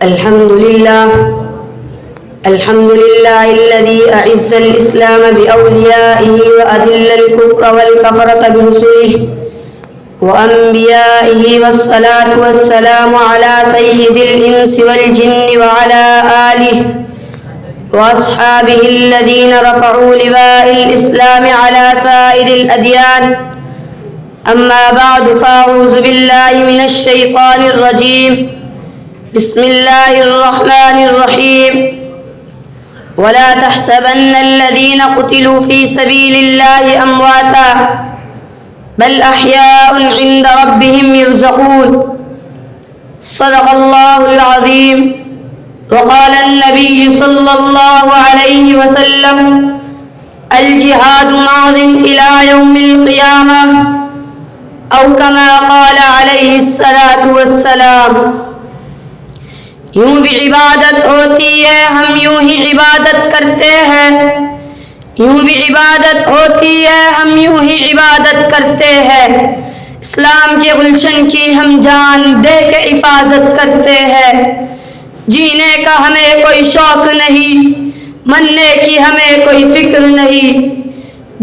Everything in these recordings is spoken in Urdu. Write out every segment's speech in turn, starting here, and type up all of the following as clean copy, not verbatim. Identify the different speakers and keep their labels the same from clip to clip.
Speaker 1: الحمد لله الذي أعز الإسلام بأوليائه وأذل الكفر والكفرة برسله وأنبيائه، والصلاة والسلام على سيد الإنس والجن وعلى آله وأصحابه الذين رفعوا لواء الإسلام على سائر الأديان. أما بعد، فأعوذ بالله من الشيطان الرجيم. بسم الله الرحمن الرحيم. ولا تحسبن الذين قتلوا في سبيل الله أمواتا بل أحياء عند ربهم يرزقون. صدق الله العظيم. وقال النبي صلى الله عليه وسلم: الجهاد ماض إلى يوم القيامة، أو كما قال عليه الصلاة والسلام. یوں بھی عبادت ہوتی ہے، ہم یوں ہی عبادت کرتے ہیں. یوں بھی عبادت ہوتی ہے، ہم یوں ہی عبادت کرتے ہیں. اسلام کے گلشن کی ہم جان دے کے حفاظت کرتے ہیں. جینے کا ہمیں کوئی شوق نہیں، مرنے کی ہمیں کوئی فکر نہیں.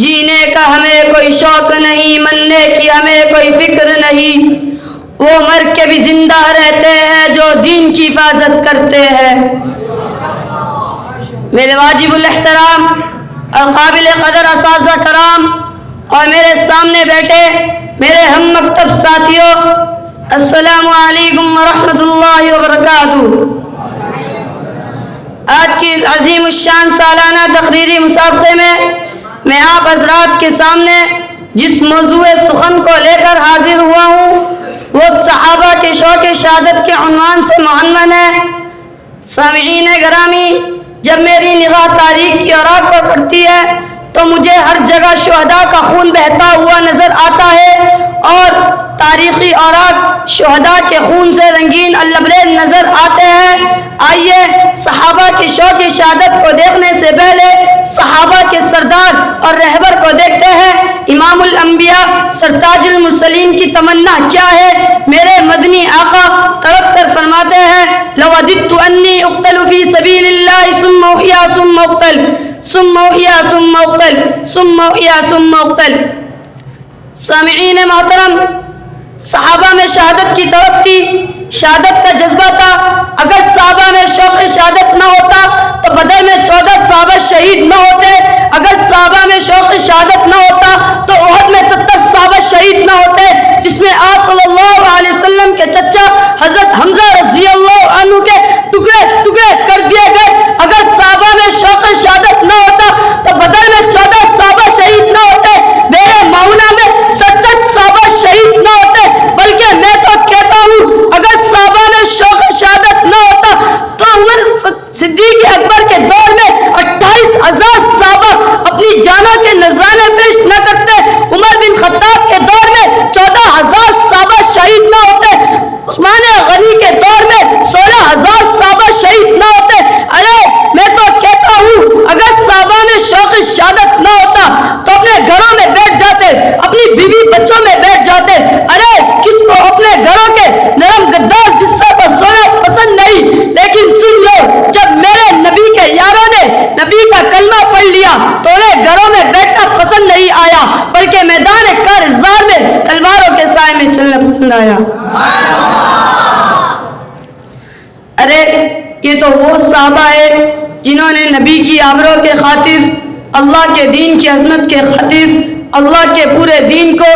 Speaker 1: جینے کا ہمیں کوئی شوق نہیں، مرنے کی ہمیں کوئی فکر نہیں. وہ مر کے بھی زندہ رہتے ہیں جو دین کی حفاظت کرتے ہیں. میرے واجب الاحترام اور قابل قدر اساتذہ کرام اور میرے سامنے بیٹھے میرے ہم مکتب ساتھیوں، السلام علیکم ورحمۃ اللہ وبرکاتہ. آج کی عظیم الشان سالانہ تقریری مسابقے میں آپ حضرات کے سامنے جس موضوع سخن کو لے کر حاضر ہوا ہوں وہ صحابہ کے شوق شہادت کے عنوان سے معنون ہے. سامعین گرامی، جب میری نگاہ تاریخ کی اوراق پر پڑتی ہے تو مجھے ہر جگہ شہداء کا خون بہتا ہوا نظر آتا ہے اور تاریخی اوراق شہداء کے خون سے رنگین البریز نظر آتے ہیں. آئیے صحابہ کی شوق شہادت کو دیکھنے سے پہلے صحابہ کے سردار اور رہبر کو دیکھتے ہیں. امام الانبیاء سرتاج المرسلین کی تمنا کیا ہے؟ میرے مدنی آقا تڑپ کر فرماتے ہیں: لو وددت انی اقتل فی سبیل اللہ ثم احیا ثم اقتل ثم احیا ثم اقتل ثم احیا ثم اقتل. سامعین محترم، صحابہ میں شہادت کی تڑپ تھی، شہادت کا جذبہ تھا. اگر صحابہ میں شوق شہادت نہ ہوتا تو بدر میں 14 صحابہ شہید نہ ہوتے. اگر صحابہ میں شوق شہادت نہ ہوتا تو احد میں 70 صحابہ شہید نہ ہوتے، جس میں آپ صلی اللہ علیہ وسلم کے چچا حضرت حمزہ رضی اللہ عنہ کے ٹکڑے ٹکڑے کر دیے گئے. اگر صحابہ میں شوق شہادت نہ ہوتا تو بدر میں 14 صحابہ شہید نہ ہوتے، میرے معونہ میں 67 صحابہ شہید نہ ہوتے. بلکہ میں تو کہتا ہوں اگر صحابہ میں شوق شہادت نہ ہوتا تو عمر صدیق اکبر کے دور میں 28,000 صحابہ اپنی جانوں کے نذرانے پیش نہ کرتے. عمر بن خطاب کے دور میں 14,000 صحابہ شہید نہ ہوتے. عثمان غنی کے دور میں 16,000 صحابہ شہید نہ ہوتے. ارے میں تو کہتا ہوں اگر صحابہ میں شوق شہادت نہ ہوتا تو اپنے گھروں میں بیٹھ جاتے، اپنی بیوی بچوں میں بیٹھ جاتے. ارے کس کو اپنے گھروں کے نرم گداز بستر پر سونا پسند نہیں؟ لیکن سن لو، جب میرے نبی کے یاروں نے نبی کا کلمہ پڑھ لیا تو انہیں گھروں میں بیٹھنا پسند نہیں آیا، بلکہ میدان کارزار میں تلواروں کے سائے میں چلنا پسند آیا. ارے یہ تو وہ صحابہ ہے جنہوں نے نبی کی آبرو کے خاطر، اللہ کے دین کی عظمت کے خاطر، اللہ کے پورے دین کو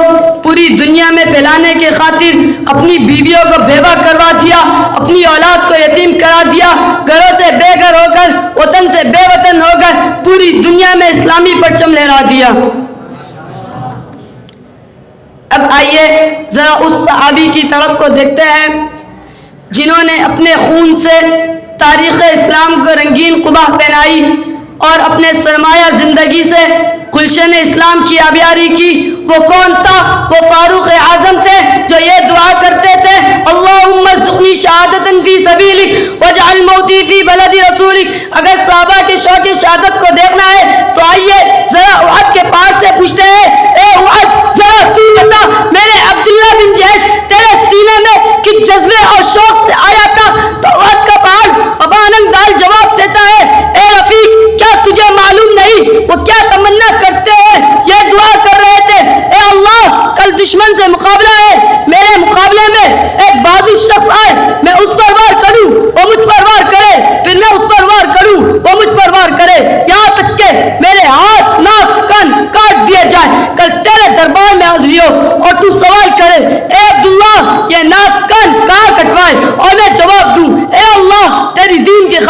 Speaker 1: پوری دنیا میں پھیلانے کے خاطر اپنی بیویوں کو بیوہ کروا دیا، اپنی اولاد کو یتیم کرا دیا، گھروں سے بے گھر ہو کر، وطن سے بے وطن ہو کر پوری دنیا میں اسلامی پرچم لہرا دیا. اب آئیے ذرا اس صحابی کی طرف کو دیکھتے ہیں جنہوں نے اپنے خون سے تاریخ اسلام کو رنگین قبا پہنائی اور اپنے سرمایہ زندگی سے گلشن اسلام کی آبیاری کی. وہ کون تھا؟ وہ فاروق اعظم تھے جو یہ دعا کرتے تھے: اللہم ارزقنی شہادۃ فی سبیلک واجعل موتی فی بلد رسولک. اگر صحابہ کی شوق شہادت کو دیکھنا ہے تو آئیے ذرا احد کے پہاڑ سے پوچھتے ہیں: اے احد، ذرا تو بتا میرے عبداللہ بن جہش تیرے سینے میں کس جذبے اور شوق سے آیا تھا؟ تو احد کا پہاڑ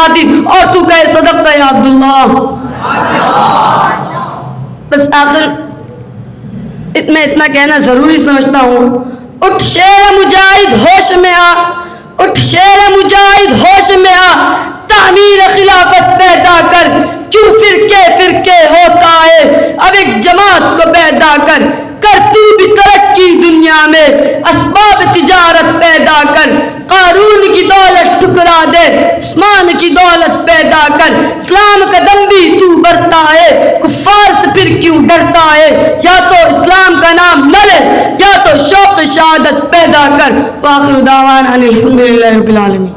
Speaker 1: خاطر، اور تو کہے صدقت یا عبداللہ. بس آخر میں اتنا کہنا ضروری سمجھتا ہوں. اٹھ شیر مجاہد ہوش میں آ، اٹھ شیر مجاہد ہوش میں آ، تعمیر خلافت پیدا کر. کیوں فرقے ہوتا ہے، اب ایک جماعت کو پیدا کر. کر تو بھی ترقی دنیا میں، اسباب تجارت پیدا کر. قارون کی دولت ٹھکرا دے، عثمان کی دولت پیدا کر. اسلام کا دم بھی تو برتا ہے، کفار سے پھر کیوں ڈرتا ہے. یا تو اسلام کا نام نہ لے، یا تو شوق شہادت پیدا کر. وآخر دعوانا ان الحمدللہ رب العالمین.